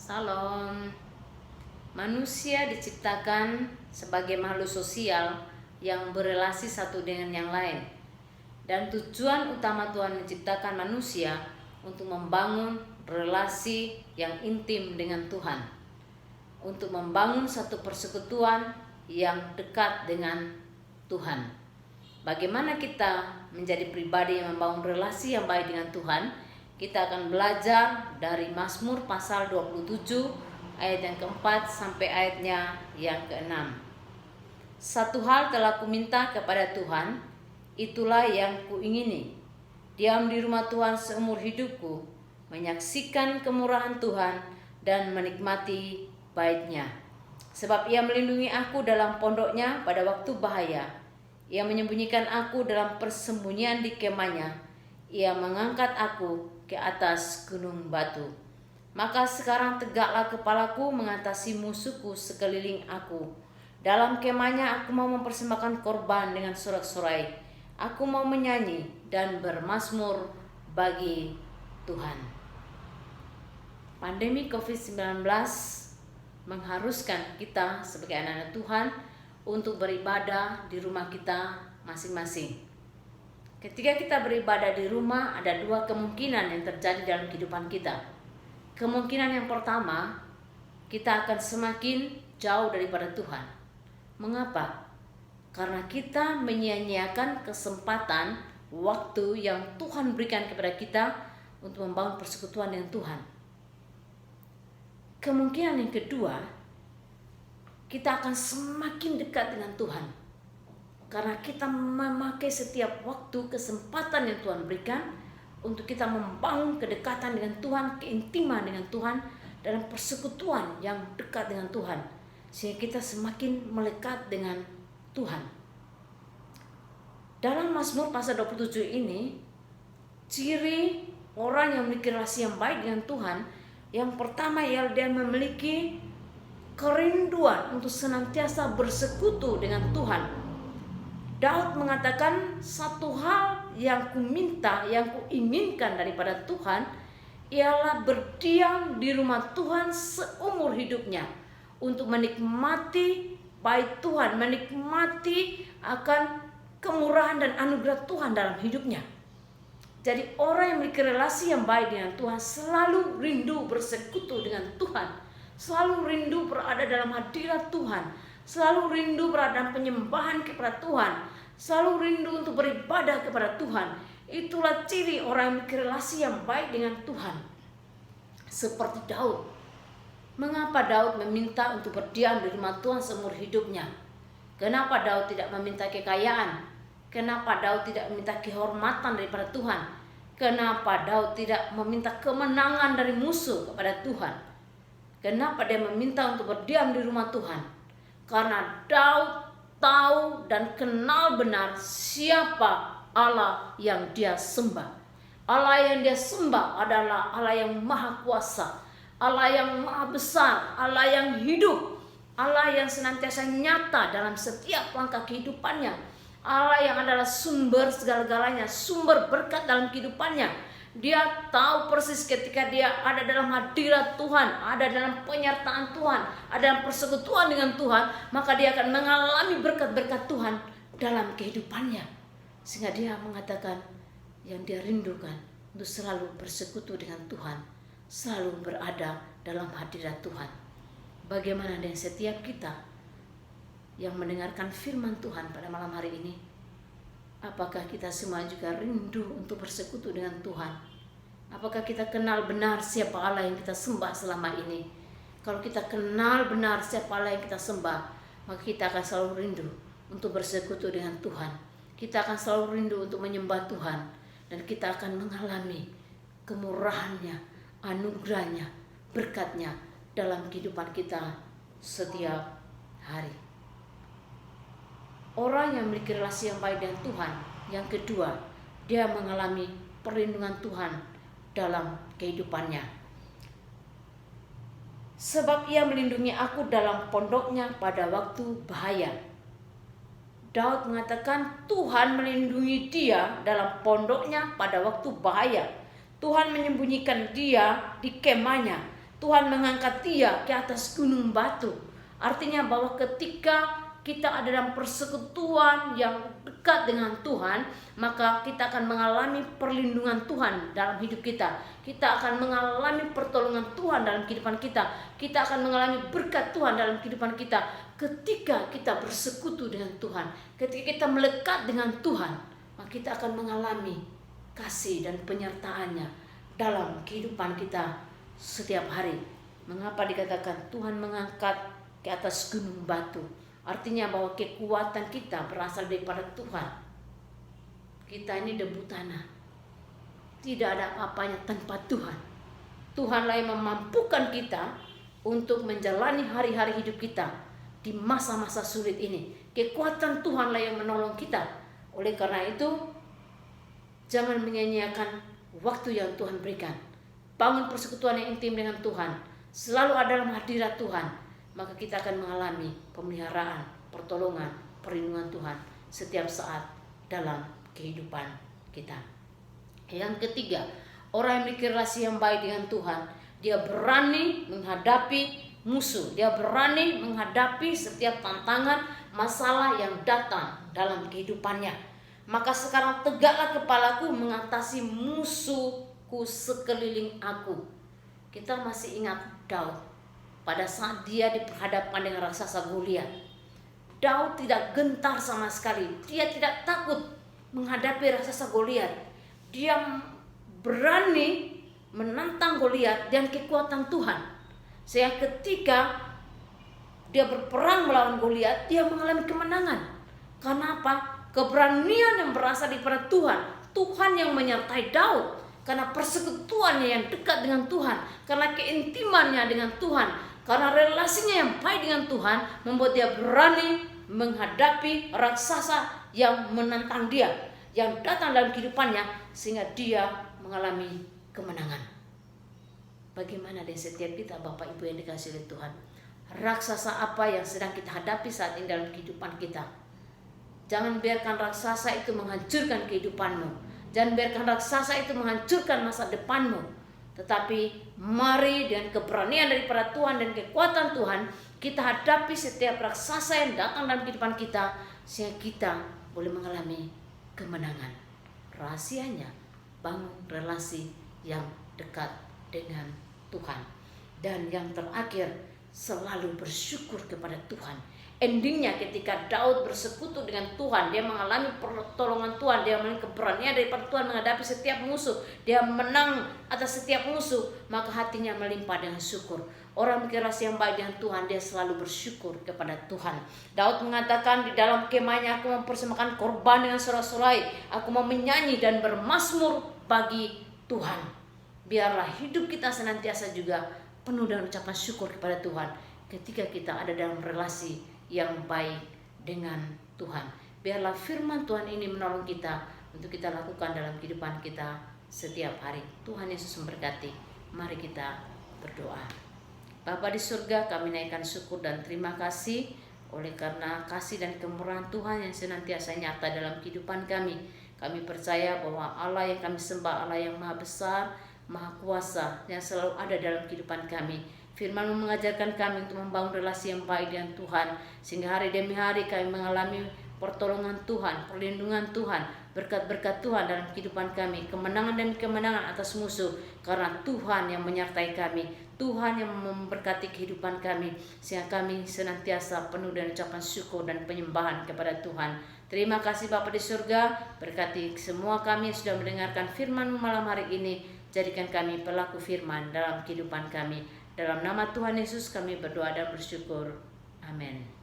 Salam. Manusia diciptakan sebagai makhluk sosial yang berelasi satu dengan yang lain. Dan tujuan utama Tuhan menciptakan manusia untuk membangun relasi yang intim dengan Tuhan. Untuk membangun satu persekutuan yang dekat dengan Tuhan. Bagaimana kita menjadi pribadi yang membangun relasi yang baik dengan Tuhan? Kita akan belajar dari Mazmur pasal 27 ayat yang keempat sampai ayatnya yang keenam. Satu hal telah kuminta kepada Tuhan, itulah yang kuingini, diam di rumah Tuhan seumur hidupku, menyaksikan kemurahan Tuhan dan menikmati baik-Nya. Sebab Ia melindungi aku dalam pondoknya pada waktu bahaya. Ia menyembunyikan aku dalam persembunyian di kemahnya. Ia mengangkat aku ke atas gunung batu. Maka sekarang tegaklah kepalaku mengatasi musuhku sekeliling aku. Dalam kemahnya aku mau mempersembahkan korban dengan sorak-sorai. Aku mau menyanyi dan bermazmur bagi Tuhan. Pandemi COVID-19 mengharuskan kita sebagai anak-anak Tuhan untuk beribadah di rumah kita masing-masing. Ketika kita beribadah di rumah, ada dua kemungkinan yang terjadi dalam kehidupan kita. Kemungkinan yang pertama, kita akan semakin jauh daripada Tuhan. Mengapa? Karena kita menyia-nyiakan kesempatan waktu yang Tuhan berikan kepada kita untuk membangun persekutuan dengan Tuhan. Kemungkinan yang kedua, kita akan semakin dekat dengan Tuhan. Karena kita memakai setiap waktu kesempatan yang Tuhan berikan untuk kita membangun kedekatan dengan Tuhan, keintiman dengan Tuhan, dalam persekutuan yang dekat dengan Tuhan. Sehingga kita semakin melekat dengan Tuhan. Dalam Mazmur pasal 27 ini, ciri orang yang memiliki relasi yang baik dengan Tuhan, yang pertama ialah dia memiliki kerinduan untuk senantiasa bersekutu dengan Tuhan. Daud mengatakan, satu hal yang kuminta, yang kuinginkan daripada Tuhan ialah berdiam di rumah Tuhan seumur hidupnya, untuk menikmati baik Tuhan, menikmati akan kemurahan dan anugerah Tuhan dalam hidupnya. Jadi orang yang memiliki relasi yang baik dengan Tuhan selalu rindu bersekutu dengan Tuhan, selalu rindu berada dalam hadirat Tuhan, selalu rindu berada dalam penyembahan kepada Tuhan, selalu rindu untuk beribadah kepada Tuhan. Itulah ciri orang yang memiliki relasi yang baik dengan Tuhan. Seperti Daud. Mengapa Daud meminta untuk berdiam di rumah Tuhan seumur hidupnya? Kenapa Daud tidak meminta kekayaan? Kenapa Daud tidak meminta kehormatan daripada Tuhan? Kenapa Daud tidak meminta kemenangan dari musuh kepada Tuhan? Kenapa dia meminta untuk berdiam di rumah Tuhan? Karena Daud tahu dan kenal benar siapa Allah yang dia sembah. Allah yang dia sembah adalah Allah yang maha kuasa, Allah yang maha besar, Allah yang hidup, Allah yang senantiasa nyata dalam setiap langkah kehidupannya, Allah yang adalah sumber segala-galanya, sumber berkat dalam kehidupannya. Dia tahu persis ketika dia ada dalam hadirat Tuhan, ada dalam penyertaan Tuhan, ada dalam persekutuan dengan Tuhan, maka dia akan mengalami berkat-berkat Tuhan dalam kehidupannya. Sehingga dia mengatakan yang dia rindukan untuk selalu bersekutu dengan Tuhan, selalu berada dalam hadirat Tuhan. Bagaimana dengan setiap kita yang mendengarkan firman Tuhan pada malam hari ini? Apakah kita semua juga rindu untuk bersekutu dengan Tuhan? Apakah kita kenal benar siapa Allah yang kita sembah selama ini? Kalau kita kenal benar siapa Allah yang kita sembah, maka kita akan selalu rindu untuk bersekutu dengan Tuhan. Kita akan selalu rindu untuk menyembah Tuhan. Dan kita akan mengalami kemurahannya, anugerahnya, berkatnya dalam kehidupan kita setiap hari. Orang yang memiliki relasi yang baik dengan Tuhan, yang kedua, dia mengalami perlindungan Tuhan dalam kehidupannya. Sebab Ia melindungi aku dalam pondoknya pada waktu bahaya. Daud mengatakan Tuhan melindungi dia dalam pondoknya pada waktu bahaya. Tuhan menyembunyikan dia di kemahnya. Tuhan mengangkat dia ke atas gunung batu. Artinya bahwa ketika kita ada dalam persekutuan yang dekat dengan Tuhan, maka kita akan mengalami perlindungan Tuhan dalam hidup kita. Kita akan mengalami pertolongan Tuhan dalam kehidupan kita. Kita akan mengalami berkat Tuhan dalam kehidupan kita. Ketika kita bersekutu dengan Tuhan, ketika kita melekat dengan Tuhan, maka kita akan mengalami kasih dan penyertaannya dalam kehidupan kita setiap hari. Mengapa dikatakan Tuhan mengangkat ke atas gunung batu? Artinya bahwa kekuatan kita berasal daripada Tuhan. Kita ini debu tanah. Tidak ada apa-apanya tanpa Tuhan. Tuhanlah yang memampukan kita untuk menjalani hari-hari hidup kita di masa-masa sulit ini. Kekuatan Tuhanlah yang menolong kita. Oleh karena itu, jangan menyia-nyiakan waktu yang Tuhan berikan. Bangun persekutuan yang intim dengan Tuhan. Selalu ada dalam hadirat Tuhan. Maka kita akan mengalami pemeliharaan, pertolongan, perlindungan Tuhan setiap saat dalam kehidupan kita. Yang ketiga, orang yang memiliki relasi yang baik dengan Tuhan, dia berani menghadapi musuh. Dia berani menghadapi setiap tantangan, masalah yang datang dalam kehidupannya. Maka sekarang tegaklah kepalaku mengatasi musuhku sekeliling aku. Kita masih ingat Daud. Pada saat dia diperhadapkan dengan raksasa Goliat, Daud tidak gentar sama sekali. Dia tidak takut menghadapi raksasa Goliat. Dia berani menantang Goliat dan kekuatan Tuhan. Sehingga ketika dia berperang melawan Goliat, dia mengalami kemenangan. Karena apa? Keberanian yang berasal daripada Tuhan. Tuhan yang menyertai Daud. Karena persekutuannya yang dekat dengan Tuhan. Karena keintimannya dengan Tuhan. Karena relasinya yang baik dengan Tuhan membuat dia berani menghadapi raksasa yang menantang dia, yang datang dalam kehidupannya, sehingga dia mengalami kemenangan. Bagaimana dengan setiap kita, Bapak Ibu yang dikasihi oleh Tuhan? Raksasa apa yang sedang kita hadapi saat ini dalam kehidupan kita? Jangan biarkan raksasa itu menghancurkan kehidupanmu. Jangan biarkan raksasa itu menghancurkan masa depanmu. Tetapi mari dengan keberanian daripada Tuhan dan kekuatan Tuhan, kita hadapi setiap raksasa yang datang dalam kehidupan kita, sehingga kita boleh mengalami kemenangan. Rahasianya, bangun relasi yang dekat dengan Tuhan. Dan yang terakhir, selalu bersyukur kepada Tuhan. Endingnya ketika Daud bersekutu dengan Tuhan, dia mengalami pertolongan Tuhan, dia mengalami keberanian daripada Tuhan menghadapi setiap musuh, dia menang atas setiap musuh, maka hatinya melimpah dengan syukur. Orang memiliki relasi yang baik dengan Tuhan, dia selalu bersyukur kepada Tuhan. Daud mengatakan, di dalam kemahnya aku mempersembahkan korban dengan sorak-sorai, aku mau menyanyi dan bermazmur bagi Tuhan. Biarlah hidup kita senantiasa juga penuh dengan ucapan syukur kepada Tuhan ketika kita ada dalam relasi yang baik dengan Tuhan. Biarlah firman Tuhan ini menolong kita untuk kita lakukan dalam kehidupan kita setiap hari. Tuhan Yesus memberkati. Mari kita berdoa. Bapa di surga, kami naikkan syukur dan terima kasih oleh karena kasih dan kemurahan Tuhan yang senantiasa nyata dalam kehidupan kami. Kami percaya bahwa Allah yang kami sembah, Allah yang maha besar, maha kuasa, yang selalu ada dalam kehidupan kami. Firman-Mu mengajarkan kami untuk membangun relasi yang baik dengan Tuhan, sehingga hari demi hari kami mengalami pertolongan Tuhan, perlindungan Tuhan, berkat-berkat Tuhan dalam kehidupan kami, kemenangan dan kemenangan atas musuh, karena Tuhan yang menyertai kami, Tuhan yang memberkati kehidupan kami, sehingga kami senantiasa penuh dengan ucapan syukur dan penyembahan kepada Tuhan. Terima kasih Bapa di surga, berkati semua kami yang sudah mendengarkan firman-Mu malam hari ini, jadikan kami pelaku firman dalam kehidupan kami. Dalam nama Tuhan Yesus kami berdoa dan bersyukur. Amin.